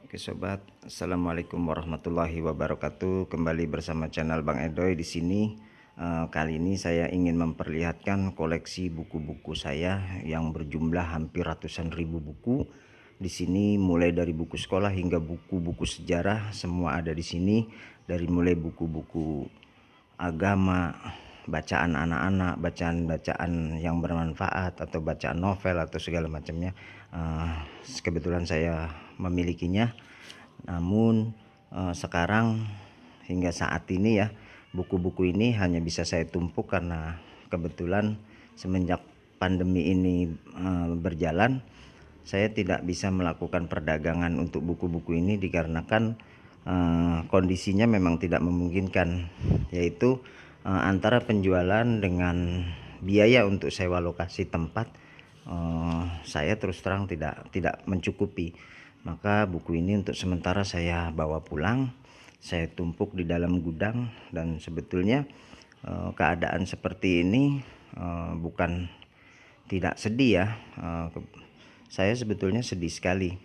Oke sobat, assalamualaikum warahmatullahi wabarakatuh. Kembali bersama channel Bang Edoy di sini. Kali ini saya ingin memperlihatkan koleksi buku-buku saya yang berjumlah hampir ratusan ribu buku. Di sini mulai dari buku sekolah hingga buku-buku sejarah semua ada di sini. Dari mulai buku-buku agama, bacaan anak-anak, bacaan-bacaan yang bermanfaat atau bacaan novel atau segala macamnya. Kebetulan saya memilikinya. Namun sekarang hingga saat ini ya, buku-buku ini hanya bisa saya tumpuk karena kebetulan semenjak pandemi ini berjalan, saya tidak bisa melakukan perdagangan untuk buku-buku ini dikarenakan kondisinya memang tidak memungkinkan, yaitu antara penjualan dengan biaya untuk sewa lokasi tempat, saya terus terang tidak mencukupi. Maka buku ini untuk sementara saya bawa pulang, saya tumpuk di dalam gudang. Dan sebetulnya keadaan seperti ini bukan tidak sedih ya. Saya sebetulnya sedih sekali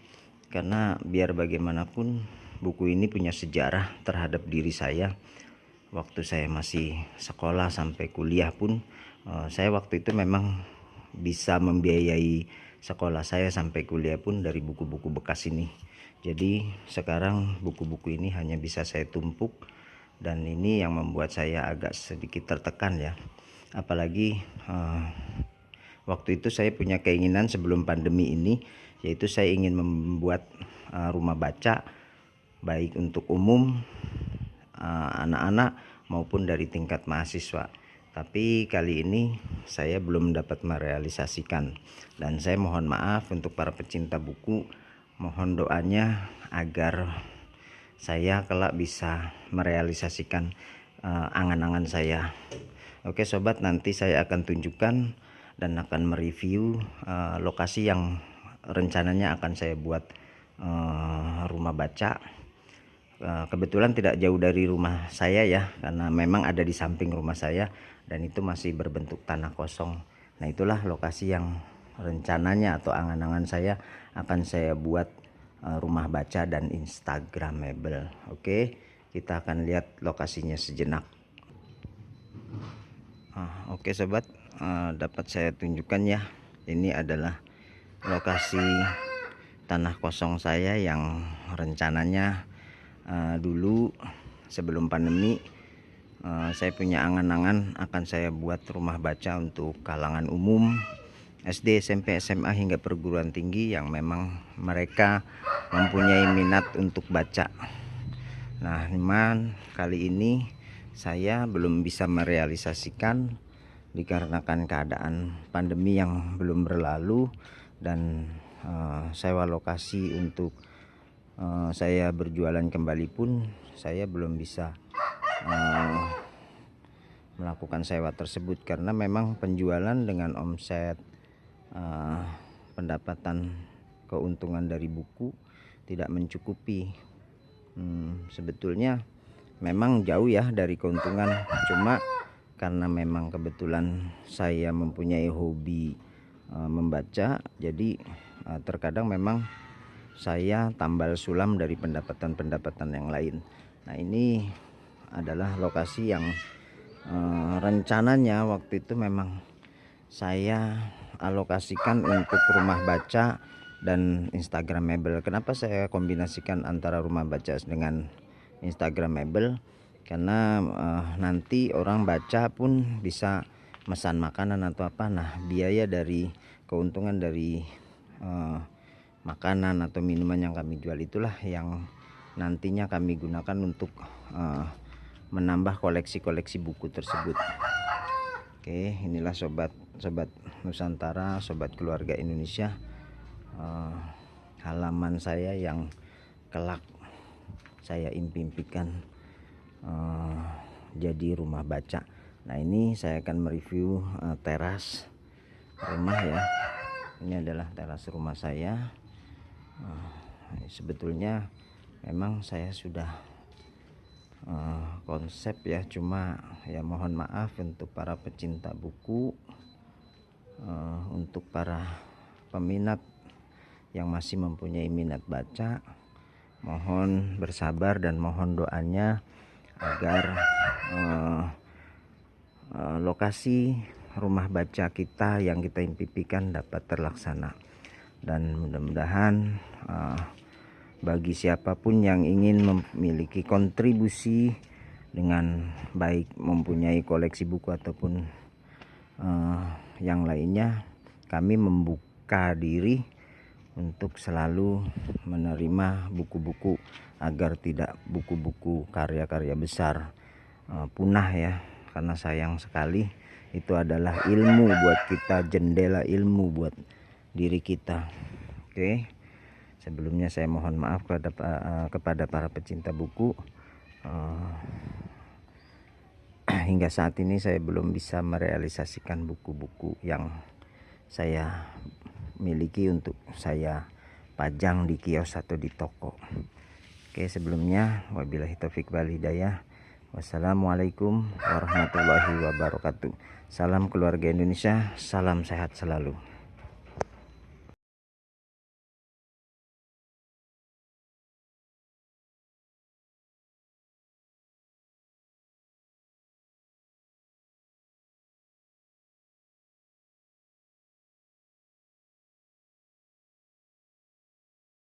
karena biar bagaimanapun buku ini punya sejarah terhadap diri saya. Waktu saya masih sekolah sampai kuliah pun saya waktu itu memang bisa membiayai sekolah saya sampai kuliah pun dari buku-buku bekas ini. Jadi sekarang buku-buku ini hanya bisa saya tumpuk, dan ini yang membuat saya agak sedikit tertekan ya. Apalagi waktu itu saya punya keinginan sebelum pandemi ini, yaitu saya ingin membuat rumah baca baik untuk umum, anak-anak maupun dari tingkat mahasiswa. Tapi kali ini saya belum dapat merealisasikan, dan saya mohon maaf untuk para pecinta buku. Mohon doanya agar saya kelak bisa merealisasikan angan-angan saya. Oke sobat, nanti saya akan tunjukkan dan akan mereview lokasi yang rencananya akan saya buat rumah baca. Kebetulan tidak jauh dari rumah saya ya, karena memang ada di samping rumah saya dan itu masih berbentuk tanah kosong. Nah itulah lokasi yang rencananya atau angan-angan saya akan saya buat rumah baca dan instagramable. Oke, kita akan lihat lokasinya sejenak. Oke sobat, dapat saya tunjukkan ya, ini adalah lokasi tanah kosong saya yang rencananya dulu sebelum pandemi saya punya angan-angan akan saya buat rumah baca untuk kalangan umum, SD, SMP, SMA hingga perguruan tinggi yang memang mereka mempunyai minat untuk baca. Nah, cuman kali ini saya belum bisa merealisasikan dikarenakan keadaan pandemi yang belum berlalu, dan sewa lokasi untuk saya berjualan kembali pun saya belum bisa melakukan sewa tersebut karena memang penjualan dengan omset pendapatan keuntungan dari buku tidak mencukupi. Sebetulnya memang jauh ya dari keuntungan, cuma karena memang kebetulan saya mempunyai hobi membaca, jadi terkadang memang saya tambal sulam dari pendapatan-pendapatan yang lain. Nah ini adalah lokasi yang rencananya waktu itu memang saya alokasikan untuk rumah baca dan instagramable. Kenapa saya kombinasikan antara rumah baca dengan instagramable? Karena nanti orang baca pun bisa mesan makanan atau apa. Nah biaya dari keuntungan dari makanan atau minuman yang kami jual itulah yang nantinya kami gunakan untuk menambah koleksi-koleksi buku tersebut. Oke, inilah sobat Nusantara, sobat keluarga Indonesia, halaman saya yang kelak saya impikan jadi rumah baca. Nah ini saya akan mereview teras rumah ya. Ini adalah teras rumah saya. Sebetulnya memang saya sudah konsep ya, cuma ya mohon maaf untuk para pecinta buku, untuk para peminat yang masih mempunyai minat baca, Mohon bersabar dan mohon doanya agar lokasi rumah baca kita yang kita impikan dapat terlaksana. Dan mudah-mudahan bagi siapapun yang ingin memiliki kontribusi dengan baik mempunyai koleksi buku ataupun yang lainnya, kami membuka diri untuk selalu menerima buku-buku agar tidak buku-buku karya-karya besar punah ya, karena sayang sekali. Itu adalah ilmu buat kita, jendela ilmu buat diri kita. Oke, sebelumnya saya mohon maaf kepada para pecinta buku. Hingga saat ini saya belum bisa merealisasikan buku-buku yang saya miliki untuk saya pajang di kios atau di toko. Oke, sebelumnya wabillahi taufik wal hidayah. Wassalamualaikum warahmatullahi wabarakatuh. Salam keluarga Indonesia, salam sehat selalu.